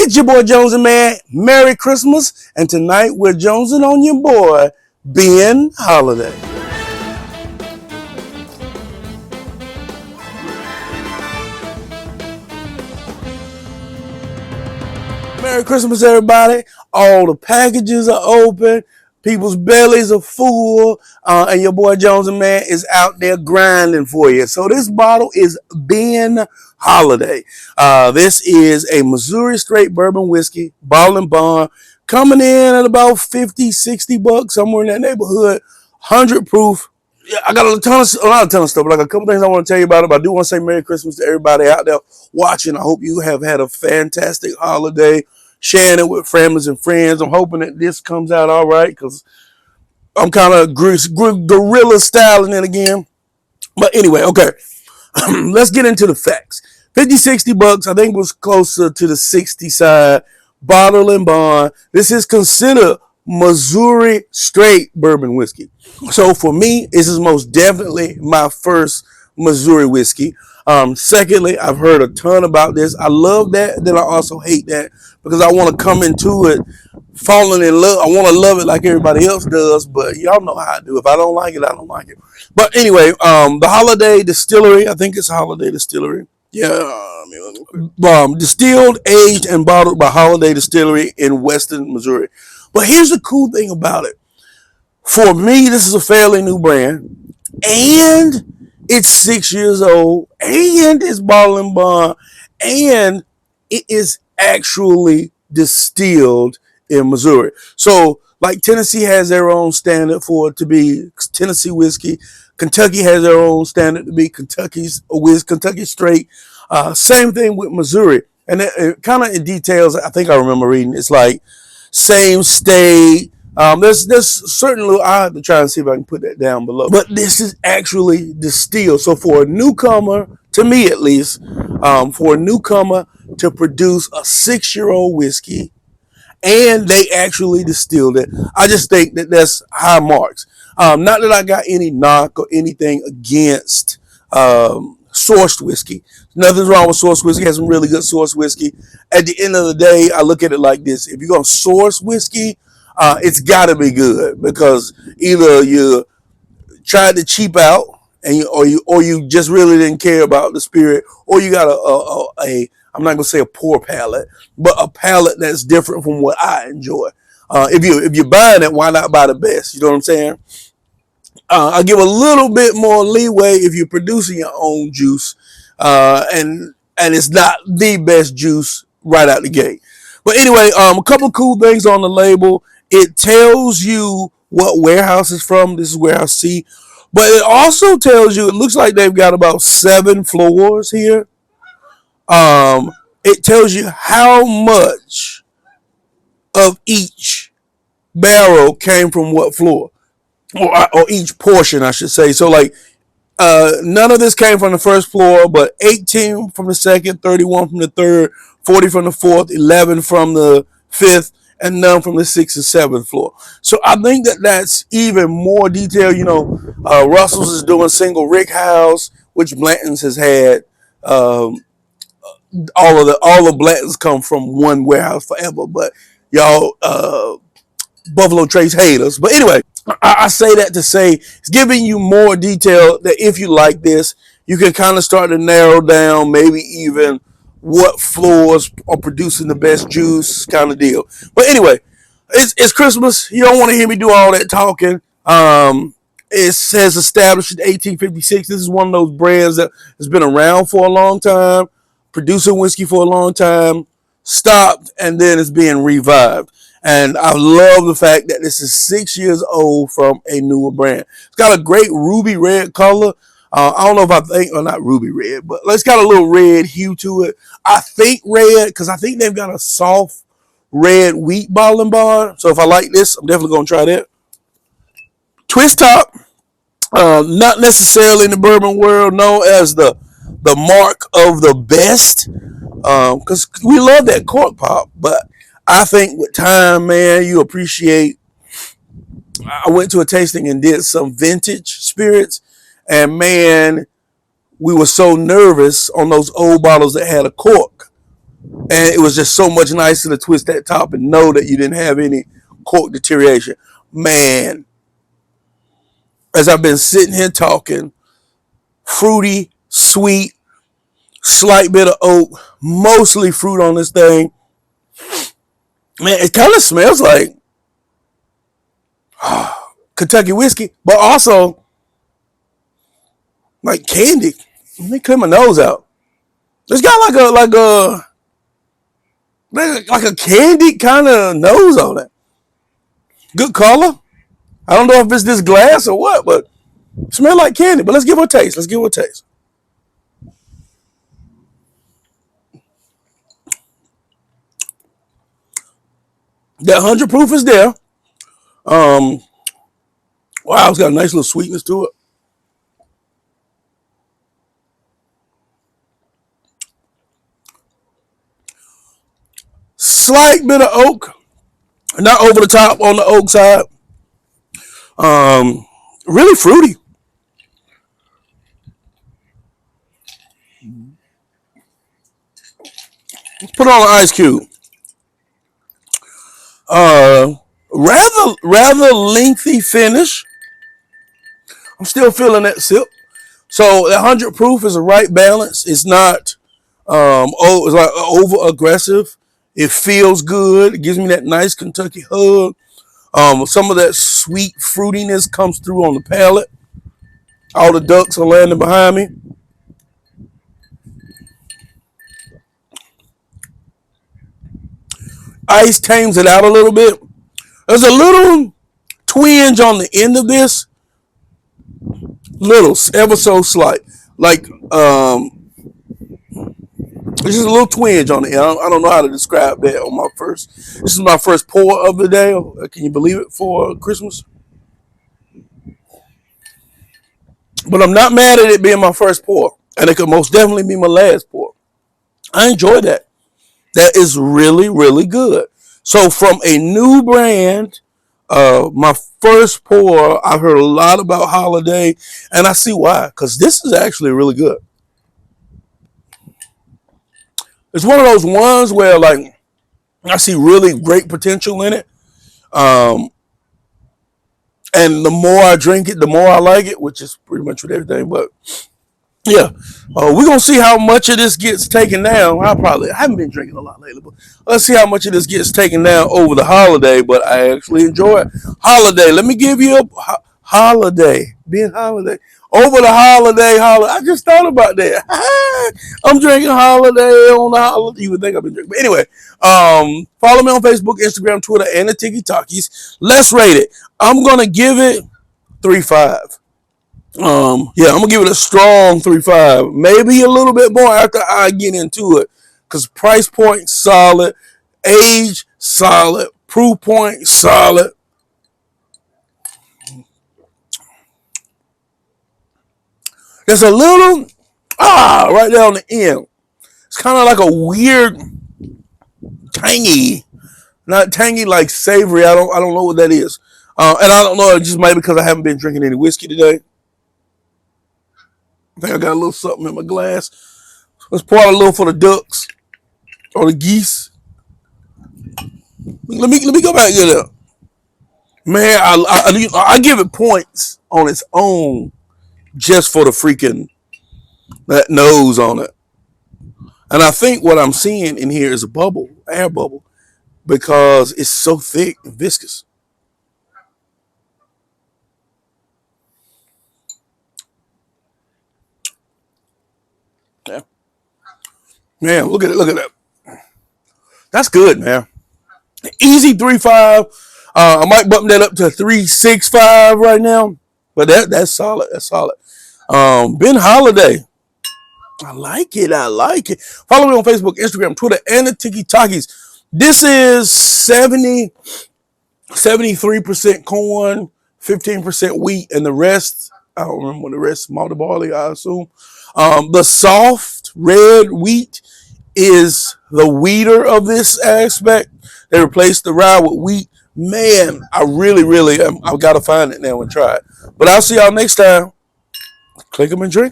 It's your boy Jones N Mann. Merry Christmas. And tonight we're jonesing on your boy, Ben Holladay. Merry Christmas, everybody. All the packages are open. People's bellies are full. And your boy Jones N Mann is out there grinding for you. So this bottle is Ben Holladay. This is a Missouri straight bourbon whiskey, bottle and bond, coming in at about 50, 60 bucks, somewhere in that neighborhood. 100 proof. Yeah, I got a ton of stuff, but like a couple things I want to tell you about it. But I do want to say Merry Christmas to everybody out there watching. I hope you have had a fantastic holiday, sharing it with families and friends. I'm hoping that this comes out all right because I'm kind of guerrilla styling it again. But anyway, okay, let's get into the facts. 50, 60 bucks. I think it was closer to the 60 side. Bottle and bond. This is considered Missouri straight bourbon whiskey. So for me, this is most definitely my first Missouri whiskey. Secondly, I've heard a ton about this. I love that. Then I also hate that because I want to come into it falling in love. I want to love it like everybody else does, but y'all know how I do. If I don't like it, I don't like it. But anyway, the Holladay Distillery, I think it's Holladay Distillery. Yeah, distilled, aged, and bottled by Holladay Distillery in Western Missouri. But here's the cool thing about it. For me, this is a fairly new brand, and it's 6 years old, and it's bottled and bond, and it is actually distilled in Missouri. So, like Tennessee has their own standard for it to be Tennessee whiskey. Kentucky has their own standard to be Kentucky straight. Same thing with Missouri. And it kind of in details, I think I remember reading, it's like same state. There's certain little, I have to try and see if I can put that down below. But this is actually distilled. So for a newcomer, to me at least, for a newcomer to produce a 6-year-old whiskey, and they actually distilled it, I just think that that's high marks. Not that I got any knock or anything against sourced whiskey. Nothing's wrong with sourced whiskey. Has some really good sourced whiskey. At the end of the day, I look at it like this: if you're gonna source whiskey, it's got to be good because either you tried to cheap out and you just really didn't care about the spirit, or you got a I'm not gonna say a poor palate, but a palate that's different from what I enjoy. If you're buying it, why not buy the best? You know what I'm saying? I'll give a little bit more leeway if you're producing your own juice, and it's not the best juice right out the gate. But anyway, a couple of cool things on the label. It tells you what warehouse it's from. This is warehouse C. But it also tells you, it looks like they've got about 7 floors here. It tells you how much of each barrel came from what floor, or each portion, I should say. So like, none of this came from the first floor, but 18 from the second, 31 from the third, 40 from the fourth, 11 from the fifth, and none from the 6th and 7th floor. So I think that that's even more detail. You know, Russell's is doing single rick house, which Blanton's has had. All the Blantons come from one warehouse forever, but y'all Buffalo Trace haters. But anyway, I say that to say it's giving you more detail that if you like this, you can kind of start to narrow down maybe even what floors are producing the best juice, kind of deal. But anyway, it's Christmas. You don't want to hear me do all that talking. It says established in 1856. This is one of those brands that has been around for a long time, producing whiskey for a long time, stopped, and then it's being revived. And I love the fact that this is 6 years old from a newer brand. It's got a great ruby red color. I don't know if I think, or not ruby red, but it's got a little red hue to it. I think red, because I think they've got a soft red wheat bottle and bond. So if I like this, I'm definitely going to try that. Twist top, not necessarily in the bourbon world known as the mark of the best, because we love that cork pop, but I think with time, man, you appreciate. I went to a tasting and did some vintage spirits, and man, we were so nervous on those old bottles that had a cork And it was just so much nicer to twist that top and know that you didn't have any cork deterioration. Man, as I've been sitting here talking, fruity, sweet, slight bit of oak, mostly fruit on this thing. Man, it kind of smells like Kentucky whiskey, but also like candy. Let me clear my nose out. It's got like a candy kind of nose on it. Good color. I don't know if it's this glass or what, but it smells like candy. But let's give it a taste. Let's give it a taste. That 100 proof is there. Wow, it's got a nice little sweetness to it. Slight bit of oak, not over the top on the oak side. Really fruity. Put on an ice cube. Rather lengthy finish. I'm still feeling that sip. So the 100 proof is a right balance. It's not it's like over aggressive. It feels good. It gives me that nice Kentucky hug. Some of that sweet fruitiness comes through on the palate. All the ducks are landing behind me. Ice tames it out a little bit. There's a little twinge on the end of this. Little, ever so slight. Like, there's just a little twinge on it. I don't know how to describe that on my first. This is my first pour of the day. Can you believe it, for Christmas? But I'm not mad at it being my first pour. And it could most definitely be my last pour. I enjoy that. That is really, really good. So from a new brand, my first pour, I've heard a lot about Holladay, and I see why. Because this is actually really good. It's one of those ones where, like, I see really great potential in it. And the more I drink it, the more I like it, which is pretty much with everything. But yeah, we're gonna see how much of this gets taken down. I haven't been drinking a lot lately, but let's see how much of this gets taken down over the holiday. But I actually enjoy it. Holiday. Let me give you a holiday. Ben Holladay. Over the holiday. I just thought about that. I'm drinking holiday on the holiday. You would think I've been drinking, but anyway. Follow me on Facebook, Instagram, Twitter, and the Tiki Talkies. Let's rate it. I'm gonna give it 3.5. Yeah, I'm gonna give it a strong 3.5. Maybe a little bit more after I get into it, because price point solid, age solid, proof point solid. There's a little right there on the end. It's kind of like a weird tangy, not tangy like savory. I don't know what that is, and I don't know. It just maybe because I haven't been drinking any whiskey today. I think I got a little something in my glass. Let's pour out a little for the ducks or the geese. Let me go back to that. Man, I give it points on its own just for the freaking that nose on it. And I think what I'm seeing in here is a bubble, air bubble, because it's so thick and viscous. Yeah. Man, look at it. Look at that. That's good, man. Easy 3.5. I might bump that up to 3.65 right now, but that's solid. That's solid. Ben Holladay. I like it. I like it. Follow me on Facebook, Instagram, Twitter, and the Tiki Talkies. This is 73% corn, 15% wheat, and the rest, I don't remember what the rest, malted barley, I assume. The soft red wheat is the weeder of this aspect. They replaced the rye with wheat. Man, I really, really, I've got to find it now and try it. But I'll see y'all next time. Click them and drink them.